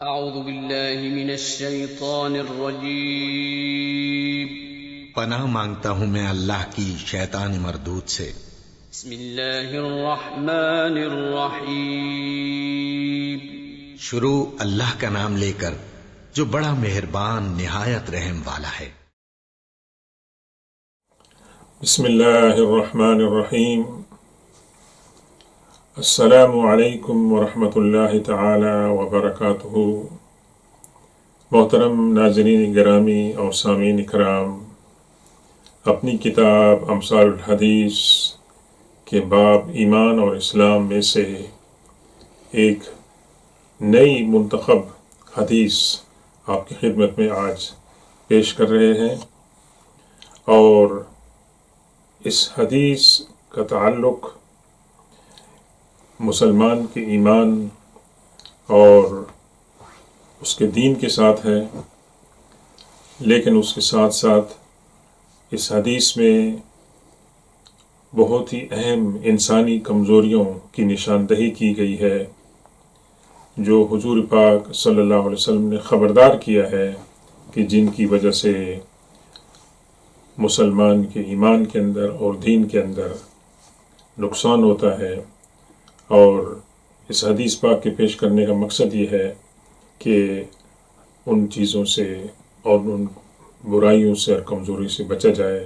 اعوذ باللہ من الشیطان الرجیم پناہ مانگتا ہوں میں اللہ کی شیطان مردود سے۔ بسم اللہ الرحمن الرحیم شروع اللہ کا نام لے کر جو بڑا مہربان نہایت رحم والا ہے۔ بسم اللہ الرحمن الرحیم۔ السلام علیکم ورحمۃ اللہ تعالی وبرکاتہ۔ محترم ناظرین گرامی اور سامعین کرام، اپنی کتاب امثال الحدیث کے باب ایمان اور اسلام میں سے ایک نئی منتخب حدیث آپ کی خدمت میں آج پیش کر رہے ہیں، اور اس حدیث کا تعلق مسلمان کے ایمان اور اس کے دین کے ساتھ ہے، لیکن اس کے ساتھ ساتھ اس حدیث میں بہت ہی اہم انسانی کمزوریوں کی نشاندہی کی گئی ہے، جو حضور پاک صلی اللہ علیہ وسلم نے خبردار کیا ہے کہ جن کی وجہ سے مسلمان کے ایمان کے اندر اور دین کے اندر نقصان ہوتا ہے۔ اور اس حدیث پاک کے پیش کرنے کا مقصد یہ ہے کہ ان چیزوں سے اور ان برائیوں سے اور کمزوری سے بچا جائے،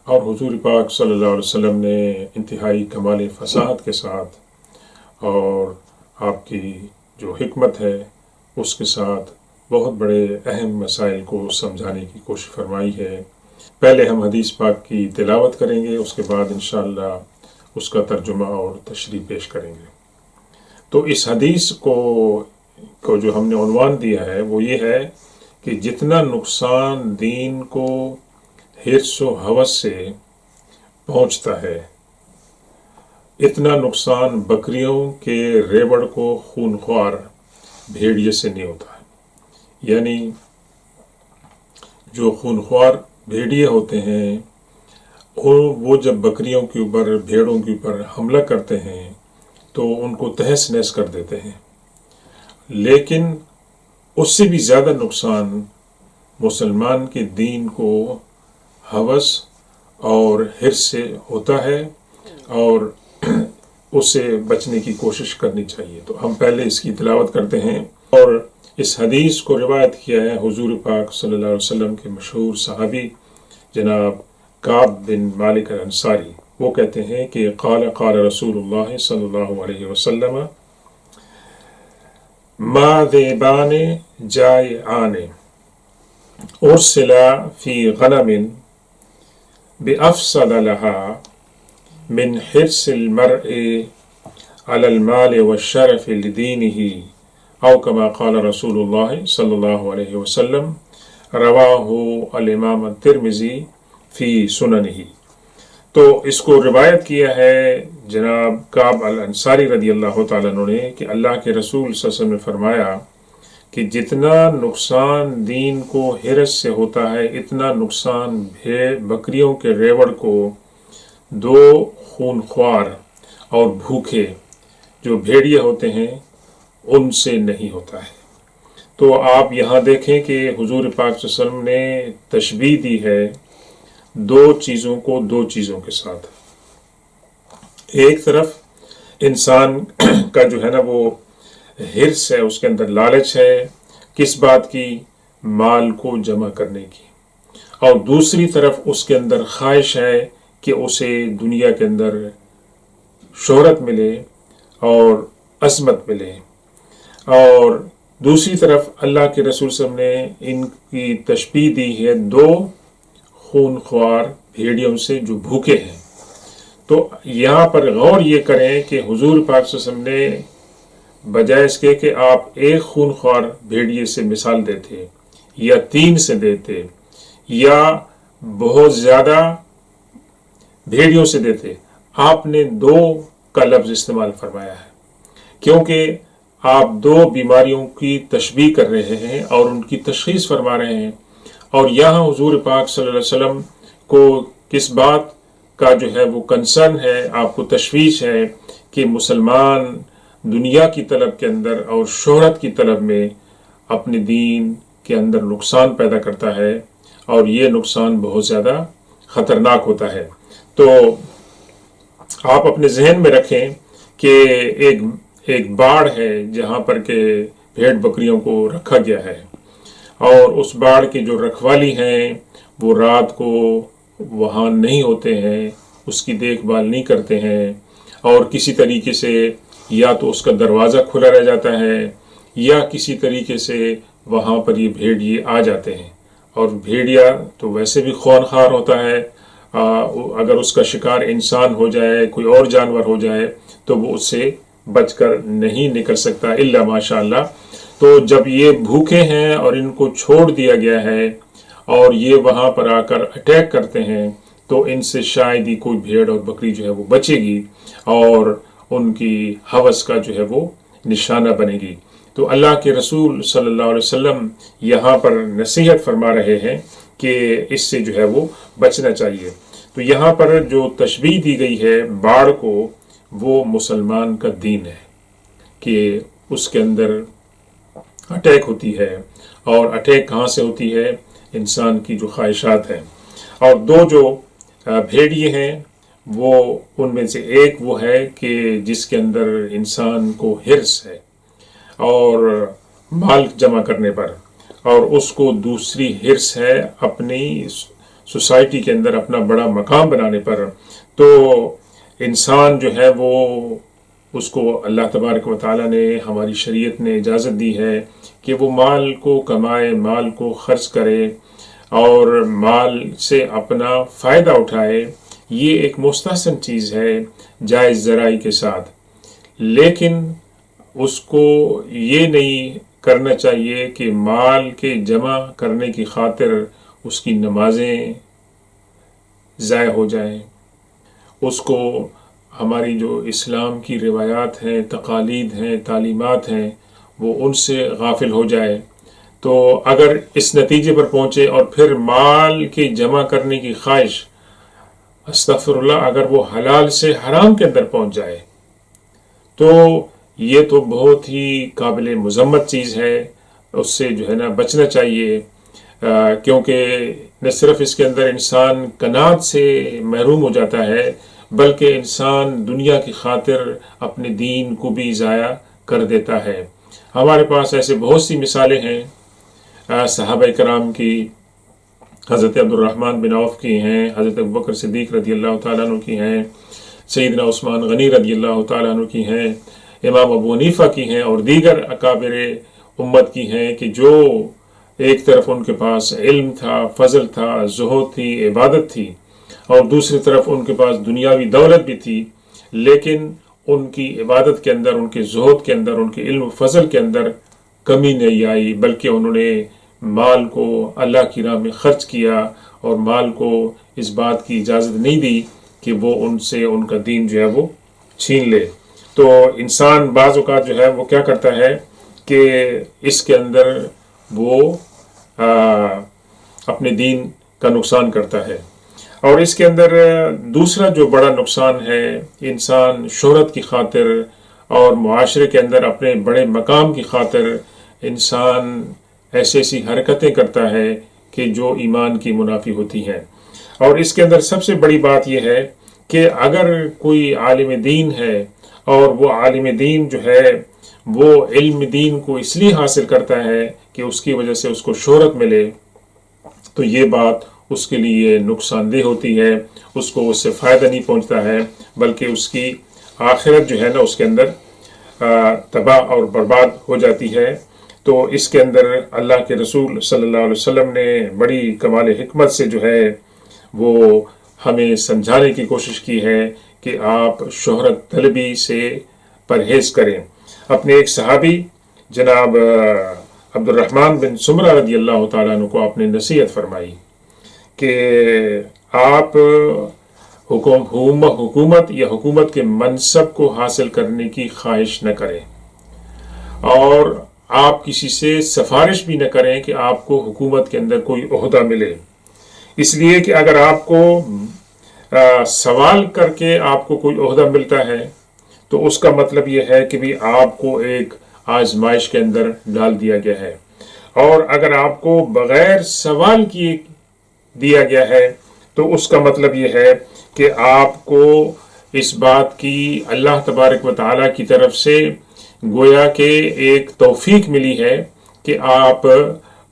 اور حضور پاک صلی اللہ علیہ وسلم نے انتہائی کمال فصاحت کے ساتھ اور آپ کی جو حکمت ہے اس کے ساتھ بہت بڑے اہم مسائل کو سمجھانے کی کوشش فرمائی ہے۔ پہلے ہم حدیث پاک کی تلاوت کریں گے، اس کے بعد انشاءاللہ اس کا ترجمہ اور تشریح پیش کریں گے۔ تو اس حدیث کو جو ہم نے عنوان دیا ہے وہ یہ ہے کہ جتنا نقصان دین کو حرص و ہوس سے پہنچتا ہے، اتنا نقصان بکریوں کے ریوڑ کو خونخوار بھیڑیے سے نہیں ہوتا ہے۔ یعنی جو خونخوار بھیڑیے ہوتے ہیں وہ جب بکریوں کے اوپر، بھیڑوں کے اوپر حملہ کرتے ہیں تو ان کو تہس نہس کر دیتے ہیں، لیکن اس سے بھی زیادہ نقصان مسلمان کے دین کو ہوس اور حرص سے ہوتا ہے، اور اس سے بچنے کی کوشش کرنی چاہیے۔ تو ہم پہلے اس کی تلاوت کرتے ہیں، اور اس حدیث کو روایت کیا ہے حضور پاک صلی اللہ علیہ وسلم کے مشہور صحابی جناب کعب بن مالک الانصاری۔ وہ کہتے ہیں کہ قال رسول اللہ صلی اللہ علیہ وسلم ما ذئبان جائعان ارسلا فی غنم بافسد لها من حرص المرء على المال والشرف لدینه او کما قال رسول اللہ صلی اللہ علیہ وسلم، رواہ الامام الترمذی فی سننہ۔ تو اس کو روایت کیا ہے جناب کعب الانصاری رضی اللہ تعالیٰ عنہ نے کہ اللہ کے رسول صلی اللہ علیہ وسلم نے فرمایا کہ جتنا نقصان دین کو حرص سے ہوتا ہے، اتنا نقصان بکریوں کے ریوڑ کو دو خونخوار اور بھوکے جو بھیڑیے ہوتے ہیں ان سے نہیں ہوتا ہے۔ تو آپ یہاں دیکھیں کہ حضور پاک صلی اللہ علیہ وسلم نے تشبیہ دی ہے دو چیزوں کو دو چیزوں کے ساتھ۔ ایک طرف انسان کا جو ہے نا وہ حرص ہے، اس کے اندر لالچ ہے، کس بات کی؟ مال کو جمع کرنے کی، اور دوسری طرف اس کے اندر خواہش ہے کہ اسے دنیا کے اندر شہرت ملے اور عظمت ملے۔ اور دوسری طرف اللہ کے رسول صلی اللہ علیہ وسلم نے ان کی تشبیہ دی ہے دو خونخوار بھیڑیوں سے جو بھوکے ہیں۔ تو یہاں پر غور یہ کریں کہ حضور پاک صلی اللہ علیہ وسلم نے بجائے اس کے کہ آپ ایک خونخوار بھیڑیے سے مثال دیتے یا تین سے دیتے یا بہت زیادہ بھیڑیوں سے دیتے، آپ نے دو کا لفظ استعمال فرمایا ہے، کیونکہ آپ دو بیماریوں کی تشبیہ کر رہے ہیں اور ان کی تشخیص فرما رہے ہیں۔ اور یہاں حضور پاک صلی اللہ علیہ وسلم کو کس بات کا جو ہے وہ کنسرن ہے، آپ کو تشویش ہے کہ مسلمان دنیا کی طلب کے اندر اور شہرت کی طلب میں اپنے دین کے اندر نقصان پیدا کرتا ہے، اور یہ نقصان بہت زیادہ خطرناک ہوتا ہے۔ تو آپ اپنے ذہن میں رکھیں کہ ایک باڑ ہے جہاں پر کہ بھیڑ بکریوں کو رکھا گیا ہے، اور اس باڑ کے جو رکھوالی ہیں وہ رات کو وہاں نہیں ہوتے ہیں، اس کی دیکھ بھال نہیں کرتے ہیں، اور کسی طریقے سے یا تو اس کا دروازہ کھلا رہ جاتا ہے یا کسی طریقے سے وہاں پر یہ بھیڑیے آ جاتے ہیں، اور بھیڑیا تو ویسے بھی خونخوار ہوتا ہے، اگر اس کا شکار انسان ہو جائے، کوئی اور جانور ہو جائے تو وہ اس سے بچ کر نہیں نکل سکتا الا ماشاء اللہ۔ تو جب یہ بھوکے ہیں اور ان کو چھوڑ دیا گیا ہے اور یہ وہاں پر آ کر اٹیک کرتے ہیں، تو ان سے شاید ہی کوئی بھیڑ اور بکری جو ہے وہ بچے گی اور ان کی ہوس کا جو ہے وہ نشانہ بنے گی۔ تو اللہ کے رسول صلی اللہ علیہ وسلم یہاں پر نصیحت فرما رہے ہیں کہ اس سے جو ہے وہ بچنا چاہیے۔ تو یہاں پر جو تشبیہ دی گئی ہے باڑ کو، وہ مسلمان کا دین ہے کہ اس کے اندر اٹیک ہوتی ہے، اور اٹیک کہاں سے ہوتی ہے؟ انسان کی جو خواہشات ہیں۔ اور دو جو بھیڑیے ہیں وہ ان میں سے ایک وہ ہے کہ جس کے اندر انسان کو حرص ہے اور مال جمع کرنے پر، اور اس کو دوسری حرص ہے اپنی سوسائٹی کے اندر اپنا بڑا مقام بنانے پر۔ تو انسان جو ہے وہ اس کو اللہ تبارک و تعالیٰ نے، ہماری شریعت نے اجازت دی ہے کہ وہ مال کو کمائے، مال کو خرچ کرے اور مال سے اپنا فائدہ اٹھائے۔ یہ ایک مستحسن چیز ہے جائز ذرائع کے ساتھ، لیکن اس کو یہ نہیں کرنا چاہیے کہ مال کے جمع کرنے کی خاطر اس کی نمازیں ضائع ہو جائیں، اس کو ہماری جو اسلام کی روایات ہیں، تقالید ہیں، تعلیمات ہیں، وہ ان سے غافل ہو جائے۔ تو اگر اس نتیجے پر پہنچے اور پھر مال کے جمع کرنے کی خواہش، استغفر اللہ، اگر وہ حلال سے حرام کے اندر پہنچ جائے تو یہ تو بہت ہی قابل مذمت چیز ہے، اس سے جو ہے نا بچنا چاہیے، کیونکہ نہ صرف اس کے اندر انسان قناعت سے محروم ہو جاتا ہے، بلکہ انسان دنیا کی خاطر اپنے دین کو بھی ضائع کر دیتا ہے۔ ہمارے پاس ایسے بہت سی مثالیں ہیں صحابہ کرام کی، حضرت عبدالرحمن بن عوف کی ہیں، حضرت ابوبکر صدیق رضی اللہ تعالیٰ عنہ کی ہیں، سیدنا عثمان غنی رضی اللہ تعالیٰ عنہ کی ہیں، امام ابو حنیفہ کی ہیں، اور دیگر اکابر امت کی ہیں کہ جو ایک طرف ان کے پاس علم تھا، فضل تھا، زہد تھی، عبادت تھی، اور دوسری طرف ان کے پاس دنیاوی دولت بھی تھی، لیکن ان کی عبادت کے اندر، ان کے زہد کے اندر، ان کے علم و فضل کے اندر کمی نہیں آئی، بلکہ انہوں نے مال کو اللہ کی راہ میں خرچ کیا، اور مال کو اس بات کی اجازت نہیں دی کہ وہ ان سے ان کا دین جو ہے وہ چھین لے۔ تو انسان بعض اوقات جو ہے وہ کیا کرتا ہے کہ اس کے اندر وہ اپنے دین کا نقصان کرتا ہے۔ اور اس کے اندر دوسرا جو بڑا نقصان ہے، انسان شہرت کی خاطر اور معاشرے کے اندر اپنے بڑے مقام کی خاطر انسان ایسی حرکتیں کرتا ہے کہ جو ایمان کی منافی ہوتی ہیں۔ اور اس کے اندر سب سے بڑی بات یہ ہے کہ اگر کوئی عالم دین ہے اور وہ عالم دین جو ہے وہ علم دین کو اس لیے حاصل کرتا ہے کہ اس کی وجہ سے اس کو شہرت ملے، تو یہ بات اس کے لیے نقصان دہ ہوتی ہے، اس کو اس سے فائدہ نہیں پہنچتا ہے، بلکہ اس کی آخرت جو ہے نا اس کے اندر تباہ اور برباد ہو جاتی ہے۔ تو اس کے اندر اللہ کے رسول صلی اللہ علیہ وسلم نے بڑی کمال حکمت سے جو ہے وہ ہمیں سمجھانے کی کوشش کی ہے کہ آپ شہرت طلبی سے پرہیز کریں۔ اپنے ایک صحابی جناب عبدالرحمن بن سمرہ رضی اللہ تعالیٰ عنہ کو آپ نے نصیحت فرمائی کہ آپ حکومت یا حکومت کے منصب کو حاصل کرنے کی خواہش نہ کریں، اور آپ کسی سے سفارش بھی نہ کریں کہ آپ کو حکومت کے اندر کوئی عہدہ ملے، اس لیے کہ اگر آپ کو سوال کر کے آپ کو کوئی عہدہ ملتا ہے تو اس کا مطلب یہ ہے کہ بھی آپ کو ایک آزمائش کے اندر ڈال دیا گیا ہے، اور اگر آپ کو بغیر سوال کیے دیا گیا ہے تو اس کا مطلب یہ ہے کہ آپ کو اس بات کی اللہ تبارک و تعالیٰ کی طرف سے گویا کہ ایک توفیق ملی ہے کہ آپ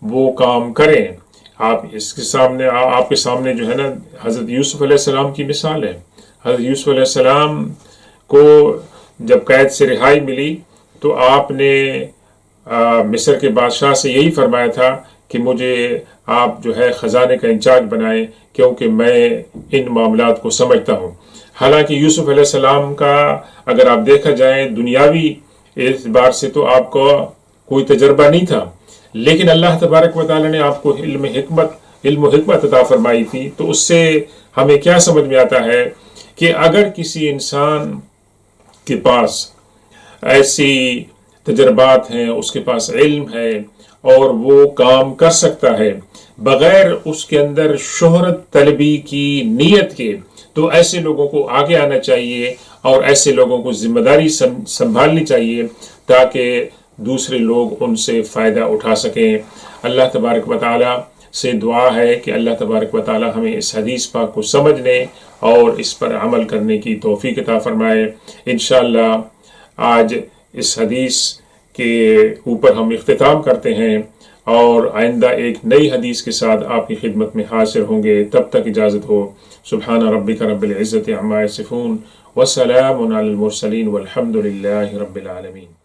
وہ کام کریں۔ آپ کے سامنے جو ہے نا حضرت یوسف علیہ السلام کی مثال ہے۔ حضرت یوسف علیہ السلام کو جب قید سے رہائی ملی تو آپ نے مصر کے بادشاہ سے یہی فرمایا تھا کہ مجھے آپ جو ہے خزانے کا انچارج بنائیں، کیونکہ میں ان معاملات کو سمجھتا ہوں۔ حالانکہ یوسف علیہ السلام کا اگر آپ دیکھا جائے دنیاوی اعتبار سے تو آپ کو کوئی تجربہ نہیں تھا، لیکن اللہ تبارک و تعالیٰ نے آپ کو علم و حکمت عطا فرمائی تھی۔ تو اس سے ہمیں کیا سمجھ میں آتا ہے کہ اگر کسی انسان کے پاس ایسی تجربات ہیں، اس کے پاس علم ہے اور وہ کام کر سکتا ہے بغیر اس کے اندر شہرت طلبی کی نیت کے، تو ایسے لوگوں کو آگے آنا چاہیے اور ایسے لوگوں کو ذمہ داری سنبھالنی چاہیے تاکہ دوسرے لوگ ان سے فائدہ اٹھا سکیں۔ اللہ تبارک و تعالیٰ سے دعا ہے کہ اللہ تبارک و تعالیٰ ہمیں اس حدیث پاک کو سمجھنے اور اس پر عمل کرنے کی توفیق عطا فرمائے۔ انشاءاللہ آج اس حدیث کے اوپر ہم اختتام کرتے ہیں اور آئندہ ایک نئی حدیث کے ساتھ آپ کی خدمت میں حاضر ہوں گے۔ تب تک اجازت ہو۔ سبحان ربک رب العزت عما یصفون وسلام علی المرسلین والحمد للہ رب العالمین۔